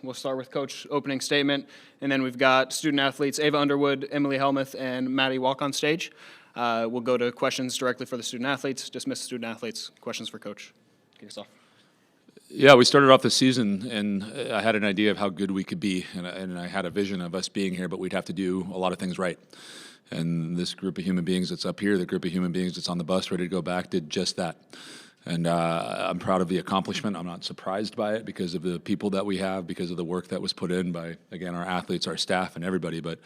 We'll start with Coach opening statement, and then we've got student athletes Ava Underwood, Emily Hellmuth, and Maddie Waak on stage. We'll go to questions directly for the student athletes, dismiss student athletes, questions for Coach. Kick us off. Yeah, we started off the season, and I had an idea of how good we could be, and I had a vision of us being here, but we'd have to do a lot of things right. And this group of human beings that's up here, the group of human beings that's on the bus ready to go back, did just that. And I'm proud of the accomplishment. I'm not surprised by it because of the people that we have, because of the work that was put in by, again, our athletes, our staff, and everybody. But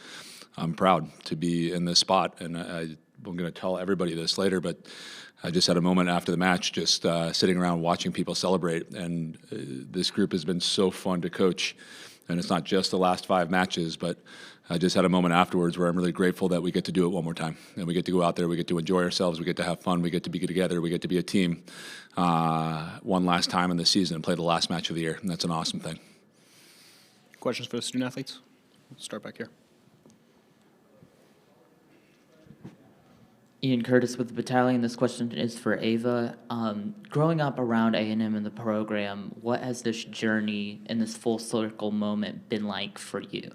I'm proud to be in this spot, and I'm going to tell everybody this later, but I just had a moment after the match just sitting around watching people celebrate, and this group has been so fun to coach. And it's not just the last 5 matches, but I just had a moment afterwards where I'm really grateful that we get to do it one more time. And we get to go out there, we get to enjoy ourselves, we get to have fun, we get to be together, we get to be a team one last time in the season and play the last match of the year. And that's an awesome thing. Questions for the student athletes? We'll start back here. Ian Curtis with the Battalion. This question is for Ava. Growing up around A&M in the program, what has this journey and this full circle moment been like for you?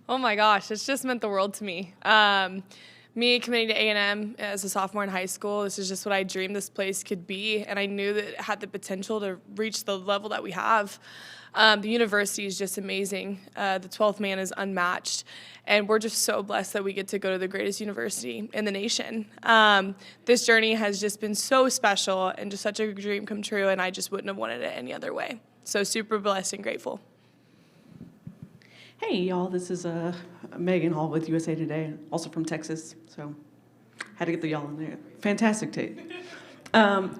Oh my gosh, it's just meant the world to me. Me committing to A&M as a sophomore in high school, this is just what I dreamed this place could be, and I knew that it had the potential to reach the level that we have. The university is just amazing. The 12th man is unmatched, and we're just so blessed that we get to go to the greatest university in the nation. This journey has just been so special and just such a dream come true, and I just wouldn't have wanted it any other way. So super blessed and grateful. Hey, y'all, this is Megan Hall with USA Today, also from Texas, so had to get the y'all in there. Fantastic tape.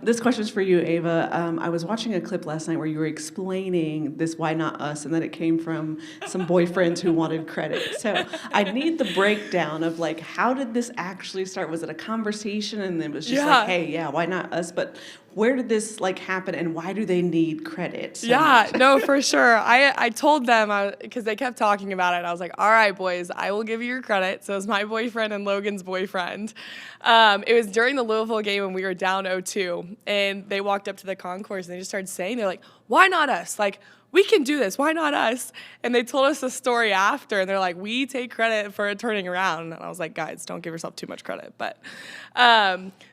This question is for you, Ava. I was watching a clip last night where you were explaining this why not us, and that it came from some boyfriends who wanted credit. So I need the breakdown of, like, how did this actually start? Was it a conversation and it was just like, hey, yeah, why not us? But where did this, like, happen, and why do they need credit so much? No, for sure. I told them, because they kept talking about it, I was like, all right, boys, I will give you your credit. So it was my boyfriend and Logan's boyfriend. It was during the Louisville game when we were down 0-2, and they walked up to the concourse, and they just started saying, they're like, why not us? Like, we can do this. Why not us? And they told us the story after, and they're like, we take credit for it turning around. And I was like, guys, don't give yourself too much credit. But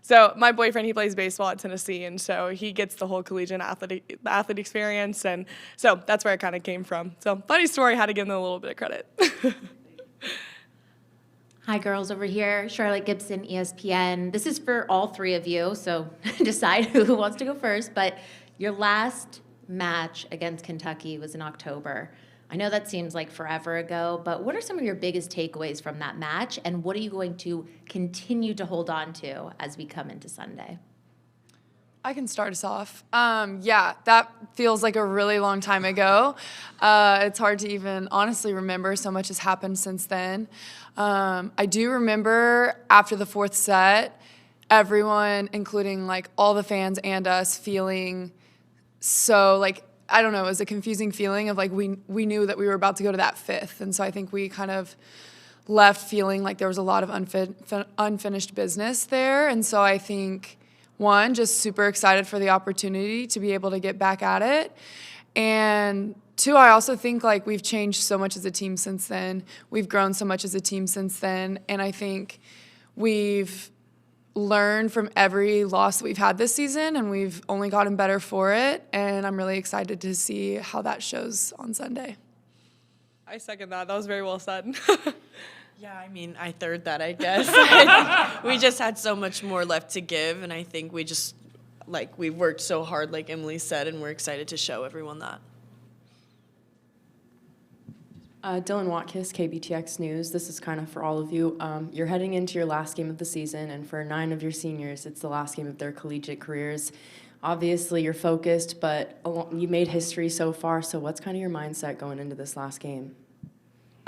so my boyfriend, he plays baseball at Tennessee, and so he gets the whole collegiate athlete experience. And so that's where it kind of came from. So funny story, had to give them a little bit of credit. Hi, girls, over here. Charlotte Gibson, ESPN. This is for all 3 of you, so decide who wants to go first. But your last match against Kentucky was in October. I know that seems like forever ago, but what are some of your biggest takeaways from that match, and what are you going to continue to hold on to as we come into Sunday? I can start us off. Yeah, that feels like a really long time ago. It's hard to even honestly remember. So much has happened since then. I do remember after the 4th set, everyone, including like all the fans and us, feeling so like, I don't know, it was a confusing feeling of like we knew that we were about to go to that 5th. And so I think we kind of left feeling like there was a lot of unfinished business there. And so I think, 1, just super excited for the opportunity to be able to get back at it. And 2, I also think like we've changed so much as a team since then. We've grown so much as a team since then. And I think we've learned from every loss that we've had this season, and we've only gotten better for it. And I'm really excited to see how that shows on Sunday. I second that. That was very well said. Yeah, I mean, I third that, I guess. We just had so much more left to give, and I think we just, like, we've worked so hard, like Emily said, and we're excited to show everyone that. Dylan Watkis, KBTX News. This is kind of for all of you. You're heading into your last game of the season, and for 9 of your seniors, it's the last game of their collegiate careers. Obviously, you're focused, but you made history so far, so what's kind of your mindset going into this last game?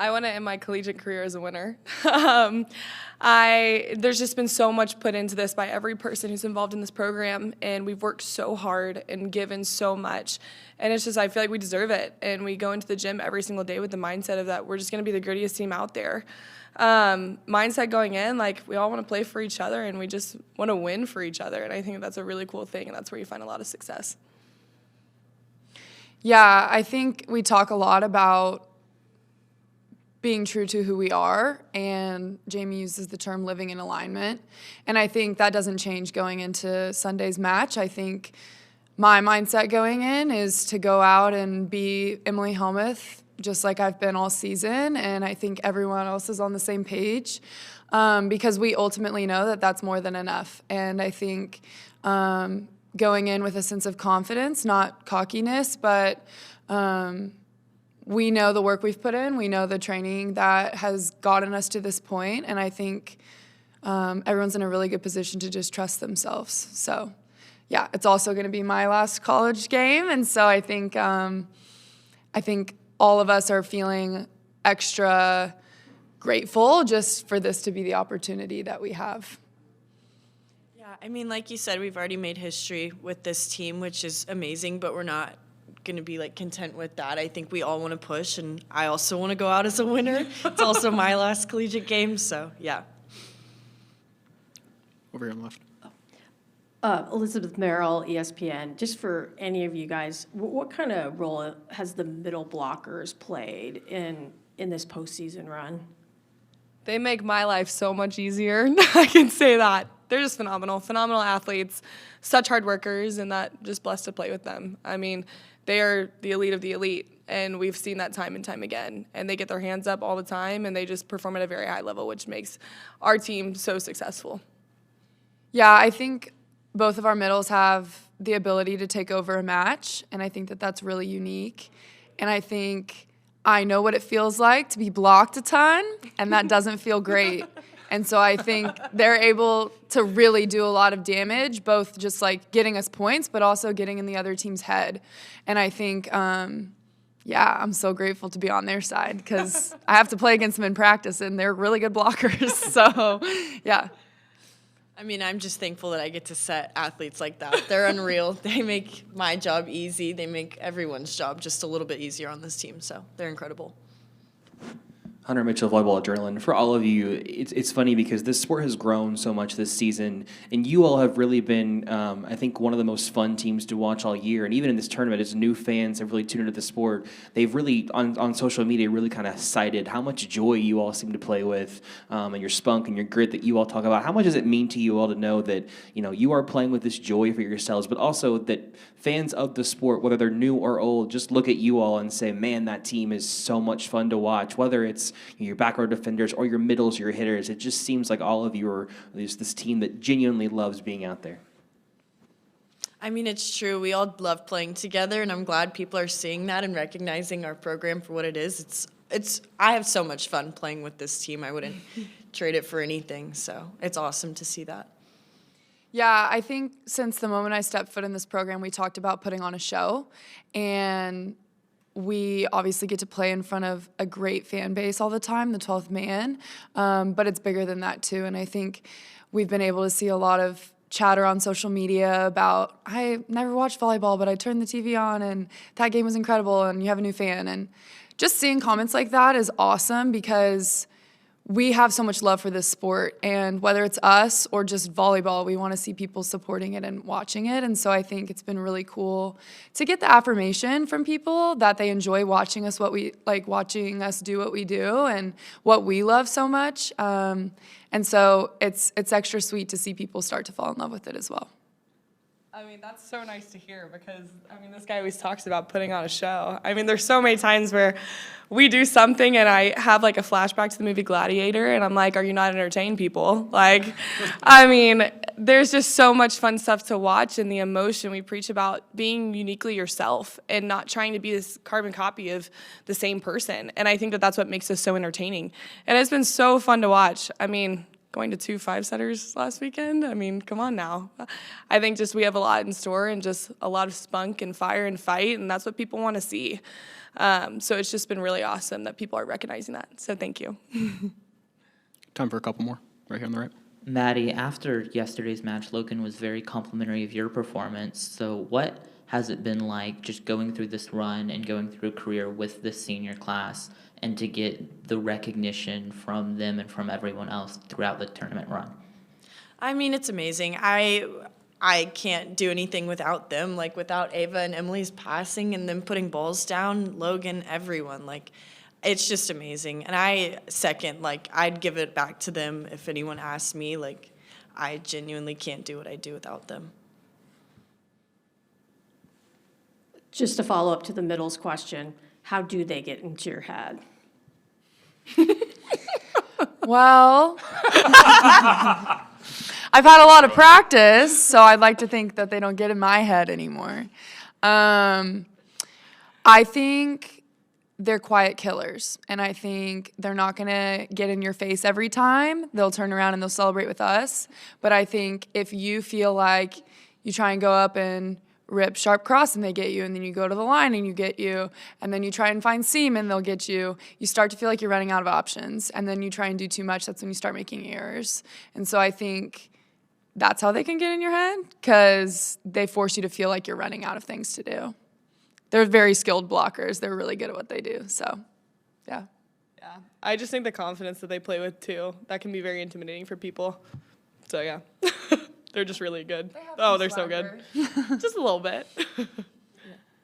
I want to end my collegiate career as a winner. There's just been so much put into this by every person who's involved in this program, and we've worked so hard and given so much. And it's just, I feel like we deserve it. And we go into the gym every single day with the mindset of that we're just going to be the grittiest team out there. Mindset going in, like, we all want to play for each other, and we just want to win for each other. And I think that's a really cool thing, and that's where you find a lot of success. Yeah, I think we talk a lot about being true to who we are, and Jamie uses the term living in alignment. And I think that doesn't change going into Sunday's match. I think my mindset going in is to go out and be Emily Hellmuth, just like I've been all season, and I think everyone else is on the same page, because we ultimately know that that's more than enough. And I think going in with a sense of confidence, not cockiness, but we know the work we've put in. We know the training that has gotten us to this point, and I think everyone's in a really good position to just trust themselves. So, yeah, it's also going to be my last college game, and so I think all of us are feeling extra grateful just for this to be the opportunity that we have. Yeah, I mean, like you said, we've already made history with this team, which is amazing, but we're not going to be like content with that. I think we all want to push, and I also want to go out as a winner. It's also my last collegiate game, so yeah. Over here on the left. Elizabeth Merrill, ESPN. Just for any of you guys, what kind of role has the middle blockers played in this postseason run? They make my life so much easier. I can say that. They're just phenomenal athletes, such hard workers, and that just blessed to play with them. I mean, they are the elite of the elite, and we've seen that time and time again. And they get their hands up all the time, and they just perform at a very high level, which makes our team so successful. Yeah, I think both of our middles have the ability to take over a match, and I think that that's really unique. And I think I know what it feels like to be blocked a ton, and that doesn't feel great. And so I think they're able to really do a lot of damage, both just like getting us points, but also getting in the other team's head. And I think, I'm so grateful to be on their side because I have to play against them in practice, and they're really good blockers. So, yeah. I mean, I'm just thankful that I get to set athletes like that. They're unreal. They make my job easy. They make everyone's job just a little bit easier on this team, so they're incredible. Hunter Mitchell, Volleyball Adrenaline. For all of you, it's funny because this sport has grown so much this season, and you all have really been, I think, one of the most fun teams to watch all year. And even in this tournament, as new fans have really tuned into the sport, they've really, on social media, really kind of cited how much joy you all seem to play with, and your spunk and your grit that you all talk about. How much does it mean to you all to know that, you are playing with this joy for yourselves, but also that fans of the sport, whether they're new or old, just look at you all and say, man, that team is so much fun to watch, whether it's your back row defenders or your middles, your hitters. It just seems like all of you are this team that genuinely loves being out there. I mean, it's true. We all love playing together, and I'm glad people are seeing that and recognizing our program for what it is. I have so much fun playing with this team. I wouldn't trade it for anything, so it's awesome to see that. Yeah, I think since the moment I stepped foot in this program, we talked about putting on a show, and we obviously get to play in front of a great fan base all the time, the 12th man, but it's bigger than that too. And I think we've been able to see a lot of chatter on social media about, I never watched volleyball, but I turned the TV on and that game was incredible and you have a new fan. And just seeing comments like that is awesome because we have so much love for this sport, and whether it's us or just volleyball, we want to see people supporting it and watching it. And so I think it's been really cool to get the affirmation from people that they enjoy watching us watching us do what we do and what we love so much. And so it's extra sweet to see people start to fall in love with it as well. I mean, that's so nice to hear because, this guy always talks about putting on a show. There's so many times where we do something and I have like a flashback to the movie Gladiator and I'm like, are you not entertaining people? There's just so much fun stuff to watch, and the emotion we preach about being uniquely yourself and not trying to be this carbon copy of the same person. And I think that that's what makes us so entertaining. And it's been so fun to watch. Going to 2 5-setters last weekend. Come on now. I think just we have a lot in store and just a lot of spunk and fire and fight, and that's what people want to see. So it's just been really awesome that people are recognizing that. So thank you. Time for a couple more, right here on the right. Maddie, after yesterday's match, Logan was very complimentary of your performance. So what has it been like just going through this run and going through a career with this senior class and to get the recognition from them and from everyone else throughout the tournament run? It's amazing. I I can't do anything without them. Like, without Ava and Emily's passing and them putting balls down, Logan, everyone, like, it's just amazing. And I second, like, I'd give it back to them if anyone asked me. Like, I genuinely can't do what I do without them. Just to follow up to the middles question, how do they get into your head? Well, I've had a lot of practice, so I'd like to think that they don't get in my head anymore. I think they're quiet killers, and I think they're not going to get in your face every time. They'll turn around and they'll celebrate with us. But I think if you feel like you try and go up and rip sharp cross and they get you, and then you go to the line and you get you, and then you try and find seam and they'll get you, you start to feel like you're running out of options, and then you try and do too much. That's when you start making errors. And so I think that's how they can get in your head, because they force you to feel like you're running out of things to do. They're very skilled blockers. They're really good at what they do. So, yeah. Yeah. I just think the confidence that they play with, too, that can be very intimidating for people. So, yeah. They're just really good. They're so good. Just a little bit.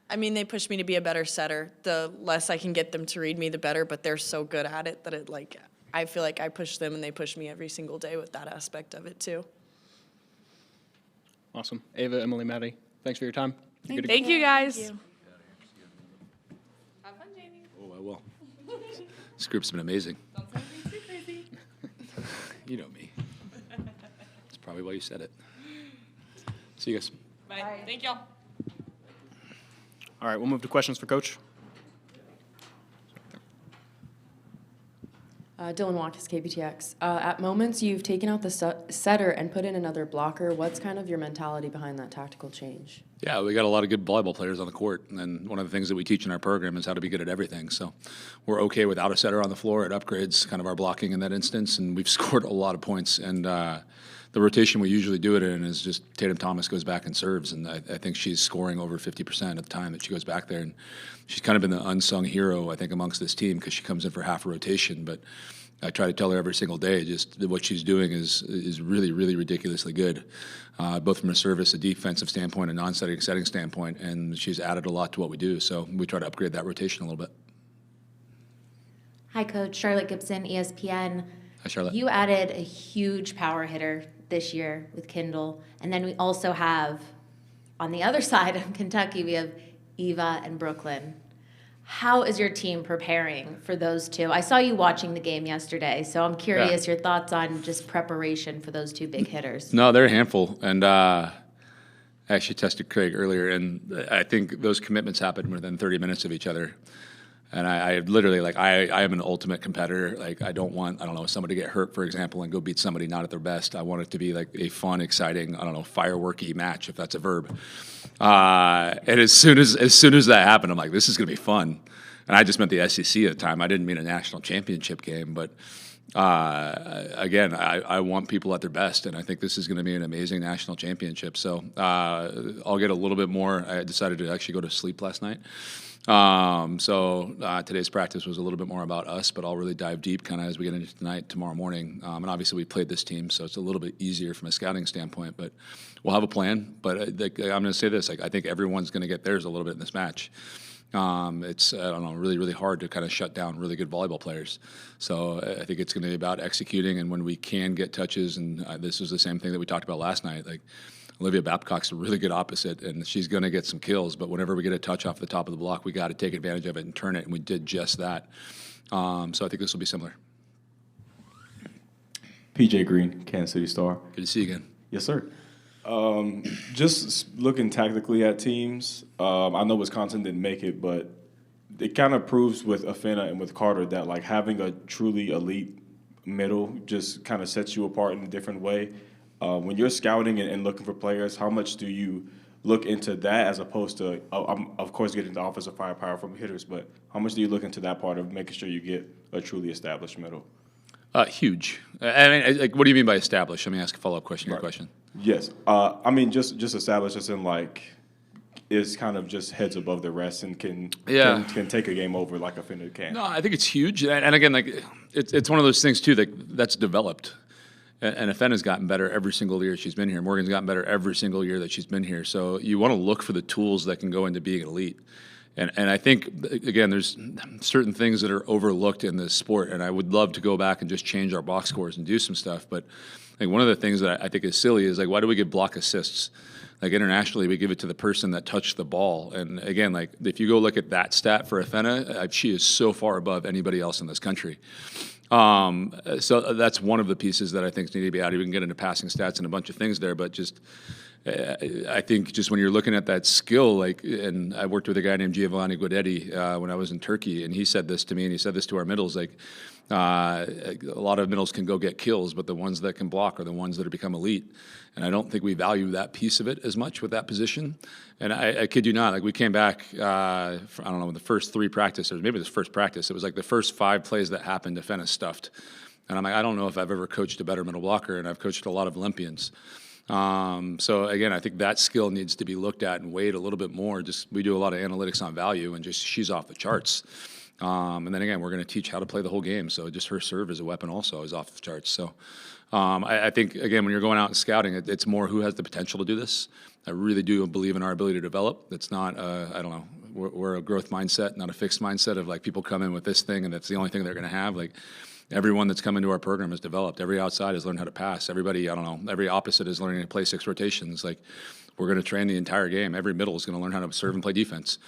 I mean, they push me to be a better setter. The less I can get them to read me, the better, but they're so good at it that it, like, I feel like I push them and they push me every single day with that aspect of it, too. Awesome. Ava, Emily, Maddie, thanks for your time. Thank you, guys. Thank you. Have fun, Jamie. Oh, I will. This group's been amazing. Don't sound too crazy. You know me. That's probably why you said it. See you guys. Bye. Thank y'all. All right, we'll move to questions for Coach. Dylan Waak, KBTX. At moments, you've taken out the setter and put in another blocker. What's kind of your mentality behind that tactical change? Yeah, we got a lot of good volleyball players on the court, and one of the things that we teach in our program is how to be good at everything. So we're okay without a setter on the floor. It upgrades kind of our blocking in that instance, and we've scored a lot of points. And the rotation we usually do it in is just Tatum Thomas goes back and serves, and I think she's scoring over 50% of the time that she goes back there. And she's kind of been the unsung hero, I think, amongst this team because she comes in for half a rotation. But I try to tell her every single day just that what she's doing is really, really ridiculously good, both from a service, a defensive standpoint, a non-setting standpoint, and she's added a lot to what we do. So we try to upgrade that rotation a little bit. Hi, Coach. Charlotte Gibson, ESPN. Hi, Charlotte. You added a huge power hitter this year with Kendall. And then we also have, on the other side of Kentucky, we have Eva and Brooklyn. How is your team preparing for those two? I saw you watching the game yesterday, so I'm curious your thoughts on just preparation for those two big hitters. No, they're a handful. And I actually tested Craig earlier, and I think those commitments happen within 30 minutes of each other. And I literally, like, I am an ultimate competitor. Like, I don't want, somebody to get hurt, for example, and go beat somebody not at their best. I want it to be, like, a fun, exciting, fireworky match, if that's a verb. And as soon as that happened, I'm like, this is going to be fun. And I just meant the SEC at the time. I didn't mean a national championship game. But, again, I want people at their best, and I think this is going to be an amazing national championship. So I'll get a little bit more. I decided to actually go to sleep last night. So today's practice was a little bit more about us, but I'll really dive deep kind of as we get into tonight, tomorrow morning. And obviously we played this team, so it's a little bit easier from a scouting standpoint, but we'll have a plan. But I'm going to say this, I think everyone's going to get theirs a little bit in this match. It's, really, really hard to kind of shut down really good volleyball players. So I think it's going to be about executing, and when we can get touches, and this was the same thing that we talked about last night, like, Olivia Babcock's a really good opposite, and she's going to get some kills. But whenever we get a touch off the top of the block, we got to take advantage of it and turn it, and we did just that. So I think this will be similar. PJ Green, Kansas City Star. Good to see you again. Yes, sir. Just looking tactically at teams, I know Wisconsin didn't make it, but it kind of proves with Afena and with Carter that, like, having a truly elite middle just kind of sets you apart in a different way. When you're scouting and looking for players, how much do you look into that as opposed to, I'm of course getting the offensive firepower from hitters, but how much do you look into that part of making sure you get a truly established middle? Huge. I mean, like, what do you mean by established? Let me ask a follow-up question to your question. Yes. I mean, just established as in, like, is kind of just heads above the rest and can take a game over like Afena can. No, I think it's huge. And again, like, it's one of those things, too, that's developed. And Afena's gotten better every single year she's been here. Morgan's gotten better every single year that she's been here. So you want to look for the tools that can go into being elite. And I think, again, there's certain things that are overlooked in this sport, and I would love to go back and just change our box scores and do some stuff. But like one of the things that I think is silly is like, why do we give block assists? Like internationally, we give it to the person that touched the ball. And again, like if you go look at that stat for Afena, she is so far above anybody else in this country. So that's one of the pieces that I think need to be added. We can get into passing stats and a bunch of things there, but just I think just when you're looking at that skill, like, and I worked with a guy named Giovanni Guidetti when I was in Turkey, and he said this to me, and he said this to our middles, like, a lot of middles can go get kills, but the ones that can block are the ones that have become elite. And I don't think we value that piece of it as much with that position. And I kid you not, like we came back, I don't know, the first 3 practices, maybe this first practice, it was like the first 5 plays that happened, Afena stuffed. And I'm like, I don't know if I've ever coached a better middle blocker, and I've coached a lot of Olympians. So again, I think that skill needs to be looked at and weighed a little bit more. Just we do a lot of analytics on value, and just she's off the charts. And then again, we're going to teach how to play the whole game. So just her serve as a weapon also is off the charts. So I think, again, when you're going out and scouting, it's more who has the potential to do this. I really do believe in our ability to develop. It's not, I don't know, we're a growth mindset, not a fixed mindset of like people come in with this thing and that's the only thing they're going to have. Like everyone that's come into our program has developed. Every outside has learned how to pass. Everybody, I don't know, every opposite is learning to play 6 rotations. Like we're going to train the entire game. Every middle is going to learn how to serve and play defense.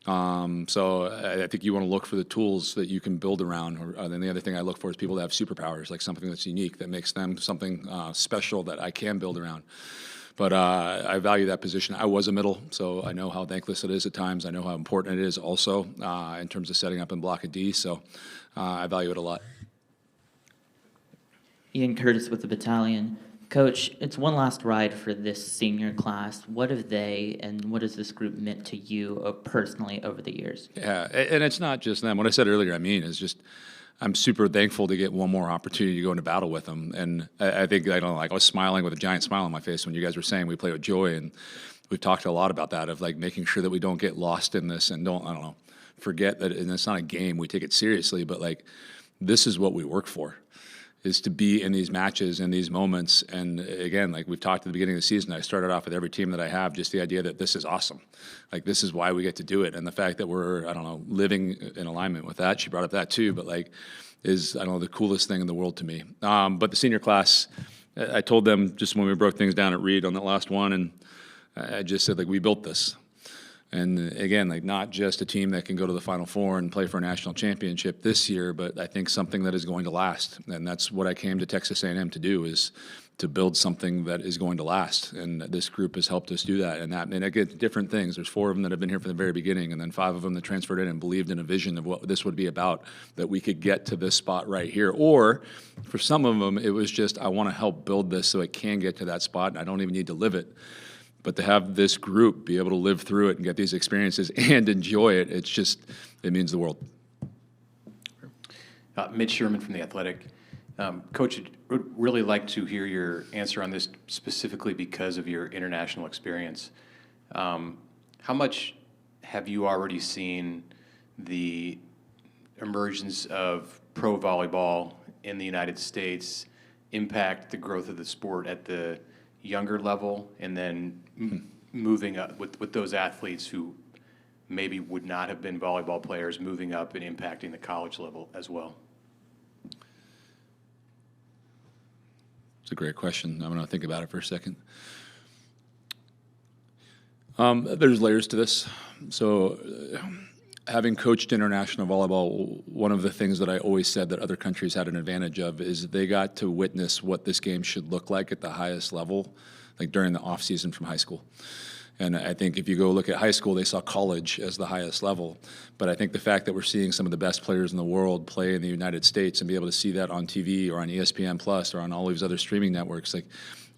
So I think you want to look for the tools that you can build around. Then the other thing I look for is people that have superpowers, like something that's unique, that makes them something special that I can build around. But I value that position. I was a middle, so I know how thankless it is at times. I know how important it is also in terms of setting up and block a D. So I value it a lot. Ian Curtis with the battalion. Coach, it's one last ride for this senior class. What have they and what has this group meant to you personally over the years? Yeah, and it's not just them. What I said earlier, I mean, is just I'm super thankful to get one more opportunity to go into battle with them. And I think, I don't know, like I was smiling with a giant smile on my face when you guys were saying we play with joy. And we've talked a lot about that, of like making sure that we don't get lost in this and don't, I don't know, forget that, and it's not a game. We take it seriously, but like this is what we work for, is to be in these matches and these moments. And again, like we've talked at the beginning of the season, I started off with every team that I have, just the idea that this is awesome. Like this is why we get to do it. And the fact that we're, I don't know, living in alignment with that, she brought up that too, but like is, I don't know, the coolest thing in the world to me. But the senior class, I told them just when we broke things down at Reed on that last one, and I just said like, we built this. And again, like not just a team that can go to the Final Four and play for a national championship this year, but I think something that is going to last. And that's what I came to Texas A&M to do, is to build something that is going to last. And this group has helped us do that. And again, different things. There's 4 of them that have been here from the very beginning, and then 5 of them that transferred in and believed in a vision of what this would be about, that we could get to this spot right here. Or for some of them, it was just, I want to help build this so it can get to that spot, and I don't even need to live it. But to have this group be able to live through it and get these experiences and enjoy it, it's just, it means the world. Mitch Sherman from The Athletic. Coach, would really like to hear your answer on this specifically because of your international experience. How much have you already seen the emergence of pro volleyball in the United States impact the growth of the sport at the younger level, and then moving up with those athletes who maybe would not have been volleyball players, moving up and impacting the college level as well? It's a great question. I'm going to think about it for a second. There's layers to this. So having coached international volleyball, one of the things that I always said that other countries had an advantage of is they got to witness what this game should look like at the highest level, like during the off season from high school. And I think if you go look at high school, they saw college as the highest level. But I think the fact that we're seeing some of the best players in the world play in the United States and be able to see that on TV or on ESPN Plus or on all these other streaming networks, like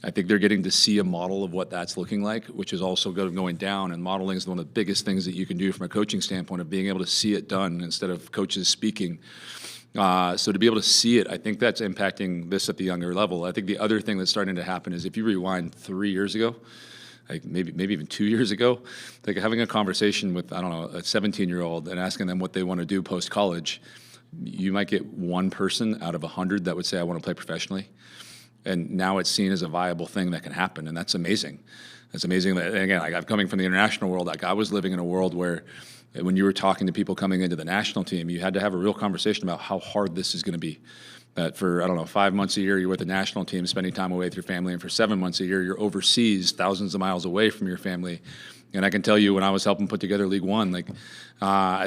I think they're getting to see a model of what that's looking like, which is also going down. And modeling is one of the biggest things that you can do from a coaching standpoint, of being able to see it done instead of coaches speaking. So to be able to see it, I think that's impacting this at the younger level. I think the other thing that's starting to happen is if you rewind 3 years ago, like maybe even 2 years ago, like having a conversation with, I don't know, a 17-year-old and asking them what they want to do post-college, you might get one person out of 100 that would say, I want to play professionally. And now it's seen as a viable thing that can happen, and that's amazing. It's amazing that, and again, like I'm coming from the international world. Like I was living in a world where when you were talking to people coming into the national team, you had to have a real conversation about how hard this is going to be. That for, I don't know, 5 months a year, you're with the national team, spending time away with your family, and for 7 months a year, you're overseas, thousands of miles away from your family. And I can tell you, when I was helping put together League One, like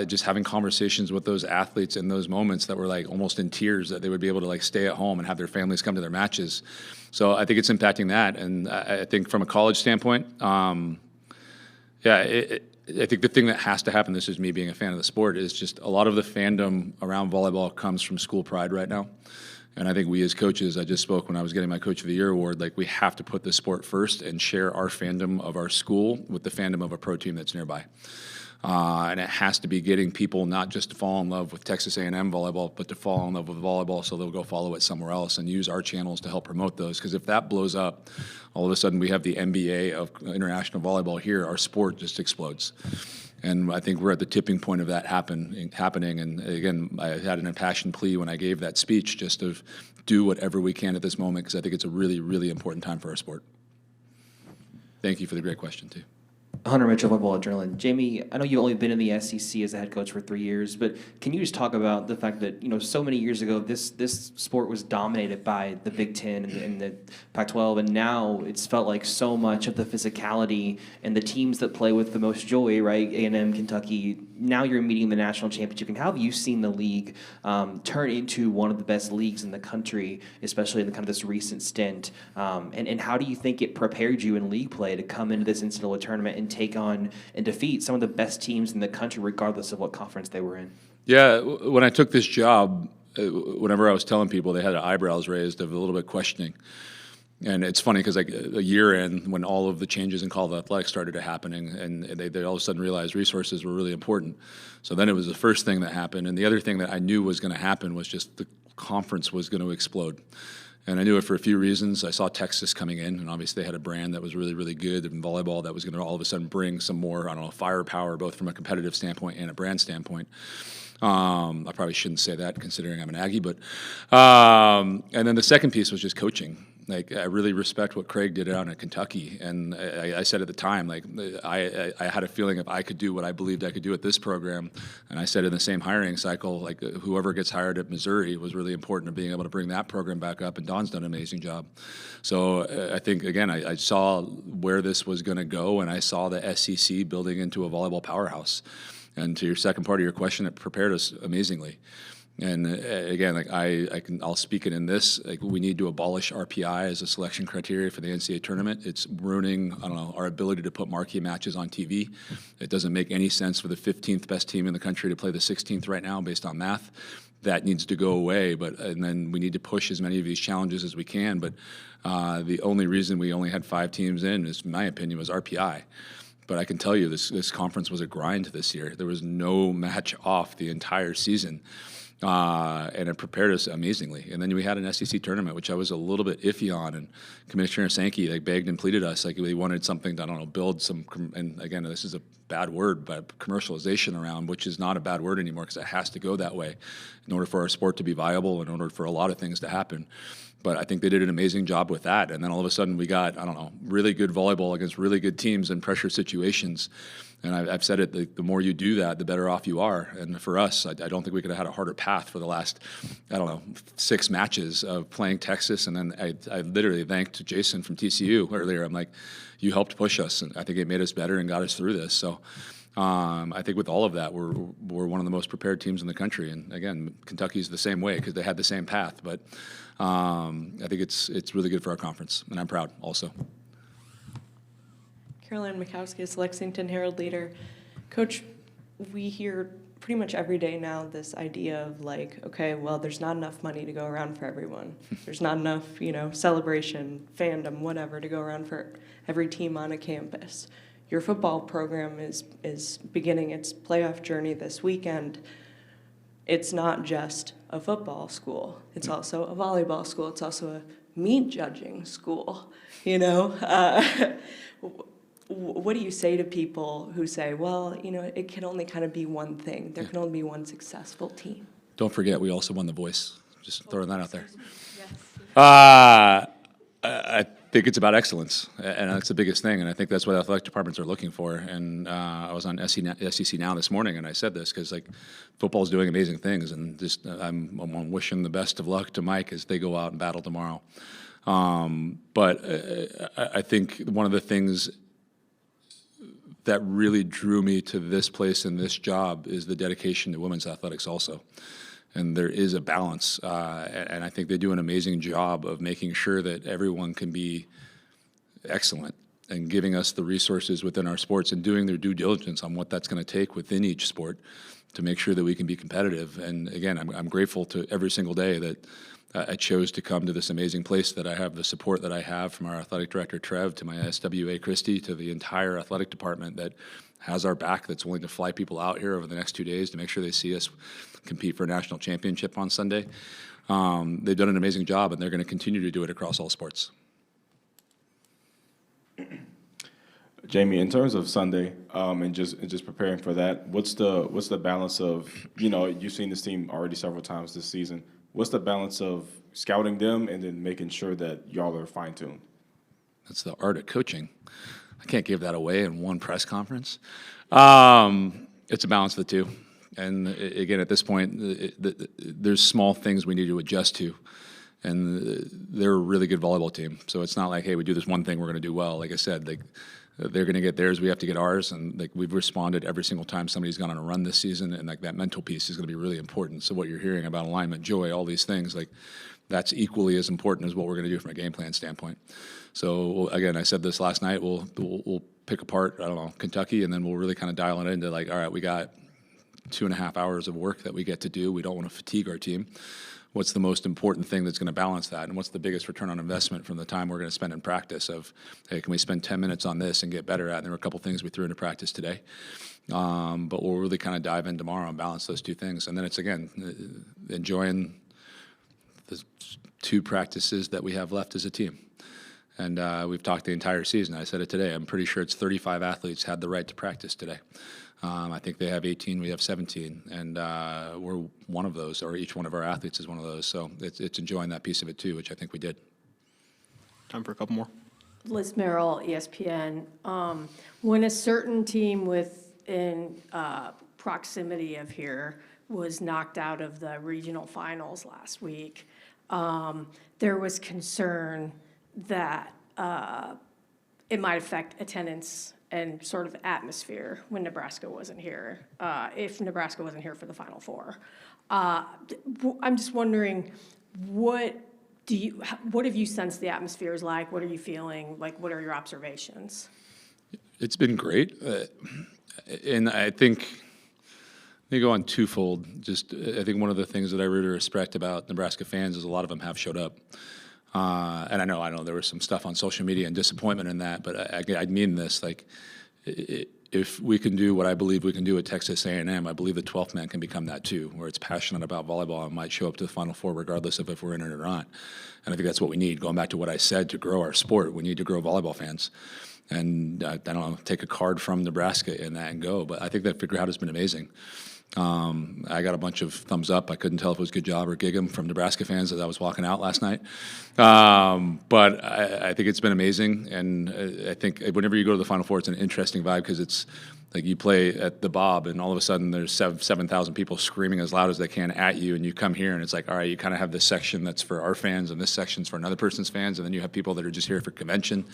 just having conversations with those athletes in those moments that were like almost in tears, that they would be able to like stay at home and have their families come to their matches. So I think it's impacting that. And I think from a college standpoint, I think the thing that has to happen, this is me being a fan of the sport, is just a lot of the fandom around volleyball comes from school pride right now. And I think we as coaches, I just spoke when I was getting my Coach of the Year award, like we have to put the sport first and share our fandom of our school with the fandom of a pro team that's nearby. And it has to be getting people not just to fall in love with Texas A&M volleyball, but to fall in love with volleyball so they'll go follow it somewhere else and use our channels to help promote those. Because if that blows up, all of a sudden we have the NBA of international volleyball here, our sport just explodes. And I think we're at the tipping point of that happening. And again, I had an impassioned plea when I gave that speech, just to do whatever we can at this moment, because I think it's a really, really important time for our sport. Thank you for the great question, too. Hunter Mitchell, Volleyball Adrenaline. Jamie, I know you've only been in the SEC as a head coach for 3 years, but can you just talk about the fact that, so many years ago, this sport was dominated by the Big Ten and the Pac-12, and now it's felt like so much of the physicality and the teams that play with the most joy, right? A&M, Kentucky. Now you're meeting the national championship. And how have you seen the league turn into one of the best leagues in the country, especially in the kind of this recent stint? And how do you think it prepared you in league play to come into this NCAA tournament and take on and defeat some of the best teams in the country, regardless of what conference they were in? Yeah, when I took this job, whenever I was telling people, they had their eyebrows raised of a little bit questioning. And it's funny because like a year in, when all of the changes in college athletics started happening, and they all of a sudden realized resources were really important. So then it was the first thing that happened. And the other thing that I knew was going to happen was just the conference was going to explode. And I knew it for a few reasons. I saw Texas coming in, and obviously they had a brand that was really, really good in volleyball that was going to all of a sudden bring some more, firepower, both from a competitive standpoint and a brand standpoint. I probably shouldn't say that considering I'm an Aggie, but and then the second piece was just coaching. Like, I really respect what Craig did out at Kentucky, and I said at the time, like, I had a feeling if I could do what I believed I could do at this program, and I said in the same hiring cycle, like, whoever gets hired at Missouri was really important to being able to bring that program back up, and Don's done an amazing job. So I think, again, I saw where this was going to go, and I saw the SEC building into a volleyball powerhouse. And to your second part of your question, it prepared us amazingly. And again, like I'll speak it in this. Like, we need to abolish RPI as a selection criteria for the NCAA tournament. It's ruining, our ability to put marquee matches on TV. It doesn't make any sense for the 15th best team in the country to play the 16th right now based on math. That needs to go away. And then we need to push as many of these challenges as we can. But the only reason we only had 5 teams in, in my opinion, was RPI. But I can tell you, this conference was a grind this year. There was no match off the entire season. And it prepared us amazingly. And then we had an SEC tournament, which I was a little bit iffy on. And Commissioner Sankey begged and pleaded us, like, they wanted something to, build some. And again, this is a bad word, but commercialization around, which is not a bad word anymore because it has to go that way in order for our sport to be viable, in order for a lot of things to happen. But I think they did an amazing job with that. And then all of a sudden we got, really good volleyball against really good teams in pressure situations. And I've said it, the more you do that, the better off you are. And for us, I don't think we could have had a harder path for the last, 6 matches of playing Texas. And then I literally thanked Jason from TCU earlier. I'm like, you helped push us. And I think it made us better and got us through this. So I think with all of that, we're one of the most prepared teams in the country. And again, Kentucky's the same way because they had the same path. But I think it's really good for our conference. And I'm proud also. Caroline Mikowskis, Lexington Herald Leader. Coach, we hear pretty much every day now this idea of like, okay, well, there's not enough money to go around for everyone. There's not enough, celebration, fandom, whatever, to go around for every team on a campus. Your football program is beginning its playoff journey this weekend. It's not just a football school. It's also a volleyball school. It's also a meat judging school, What do you say to people who say, well, it can only kind of be one thing. There can only be one successful team. Don't forget, we also won The Voice. Just throwing that out there. I think it's about excellence, and that's the biggest thing. And I think that's what athletic departments are looking for. And I was on SEC Now this morning, and I said this because like football is doing amazing things, and just I'm wishing the best of luck to Mike as they go out and battle tomorrow. But I think one of the things that really drew me to this place and this job is the dedication to women's athletics also. And there is a balance, and I think they do an amazing job of making sure that everyone can be excellent and giving us the resources within our sports and doing their due diligence on what that's going to take within each sport to make sure that we can be competitive. And again, I'm grateful to every single day that I chose to come to this amazing place, that I have the support that I have from our athletic director, Trev, to my SWA, Christy, to the entire athletic department that has our back, that's willing to fly people out here over the next 2 days to make sure they see us compete for a national championship on Sunday. They've done an amazing job, and they're going to continue to do it across all sports. Jamie, in terms of Sunday, and just preparing for that, what's the balance of, you've seen this team already several times this season. What's the balance of scouting them and then making sure that y'all are fine-tuned? That's the art of coaching. I can't give that away in one press conference. It's a balance of the two. And again, at this point, there's small things we need to adjust to. And they're a really good volleyball team. So it's not like, hey, we do this one thing, we're going to do well. Like I said, they're going to get theirs, we have to get ours. And we've responded every single time somebody's gone on a run this season. And that mental piece is going to be really important. So what you're hearing about alignment, joy, all these things, that's equally as important as what we're going to do from a game plan standpoint. So again, I said this last night, we'll pick apart, Kentucky, and then we'll really kind of dial it into all right, we got 2.5 hours of work that we get to do. We don't want to fatigue our team. What's the most important thing that's going to balance that? And what's the biggest return on investment from the time we're going to spend in practice of, hey, can we spend 10 minutes on this and get better at it? And there were a couple things we threw into practice today. But we'll really kind of dive in tomorrow and balance those two things. And then it's, again, enjoying the 2 practices that we have left as a team. And we've talked the entire season. I said it today. I'm pretty sure it's 35 athletes had the right to practice today. I think they have 18, we have 17, and we're one of those, or each one of our athletes is one of those. So it's enjoying that piece of it too, which I think we did. Time for a couple more. Liz Merrill, ESPN. When a certain team within proximity of here was knocked out of the regional finals last week, there was concern that it might affect attendance and sort of atmosphere when Nebraska wasn't here, if Nebraska wasn't here for the Final Four. I'm just wondering, what have you sensed the atmosphere is like? What are you feeling? What are your observations? It's been great. And I think they go on twofold. I think one of the things that I really respect about Nebraska fans is a lot of them have showed up. And I know there was some stuff on social media and disappointment in that, but I mean this, if we can do what I believe we can do at Texas A&M, I believe the 12th man can become that too, where it's passionate about volleyball and might show up to the Final Four regardless of if we're in it or not. And I think that's what we need. Going back to what I said, to grow our sport, we need to grow volleyball fans. And I don't know, take a card from Nebraska in that and go. But I think that figure out has been amazing. I got a bunch of thumbs up. I couldn't tell if it was good job or gig 'em from Nebraska fans as I was walking out last night. But I think it's been amazing. And I think whenever you go to the Final Four, it's an interesting vibe because it's like you play at the Bob and all of a sudden there's 7,000 people screaming as loud as they can at you. And you come here and it's like, all right, you kind of have this section that's for our fans and this section's for another person's fans. And then you have people that are just here for convention.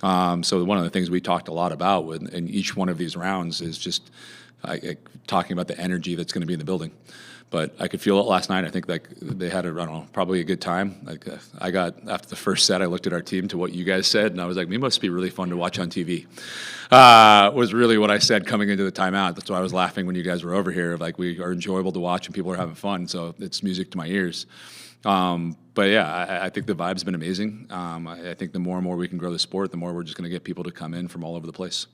So one of the things we talked a lot about in each one of these rounds is just talking about the energy that's going to be in the building. But I could feel it last night. I think they had probably a good time. I got, after the first set, I looked at our team to what you guys said, and I was like, we must be really fun to watch on TV. Was really what I said coming into the timeout. That's why I was laughing when you guys were over here. We are enjoyable to watch and people are having fun, so it's music to my ears. But yeah, I think the vibe's been amazing. I think the more and more we can grow the sport, the more we're just going to get people to come in from all over the place.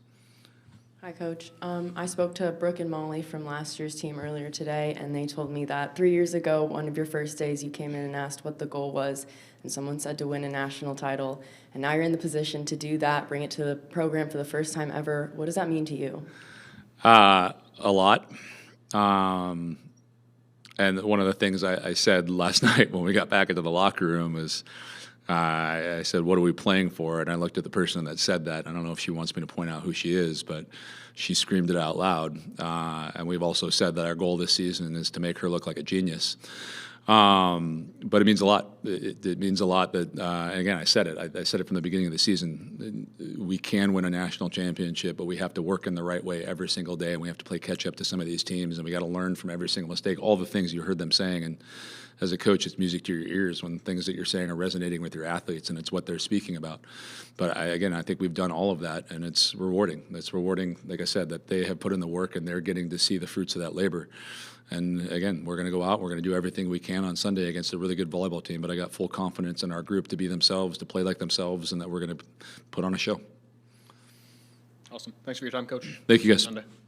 Hi, Coach. I spoke to Brooke and Molly from last year's team earlier today, and they told me that 3 years ago, one of your first days, you came in and asked what the goal was, and someone said to win a national title. And now you're in the position to do that, bring it to the program for the first time ever. What does that mean to you? A lot. And one of the things I said last night when we got back into the locker room is I said, what are we playing for? And I looked at the person that said that. I don't know if she wants me to point out who she is, but she screamed it out loud. And we've also said that our goal this season is to make her look like a genius. But it means a lot. It means a lot that, and again, I said it. I said it from the beginning of the season. We can win a national championship, but we have to work in the right way every single day, and we have to play catch up to some of these teams, and we got to learn from every single mistake. All the things you heard them saying, and as a coach, it's music to your ears when things that you're saying are resonating with your athletes, and it's what they're speaking about. But I think we've done all of that, and it's rewarding. It's rewarding, like I said, that they have put in the work, and they're getting to see the fruits of that labor. And again, we're going to go out, we're going to do everything we can on Sunday against a really good volleyball team, but I got full confidence in our group to be themselves, to play like themselves, and that we're going to put on a show. Awesome. Thanks for your time, Coach. Thank you, guys. Sunday.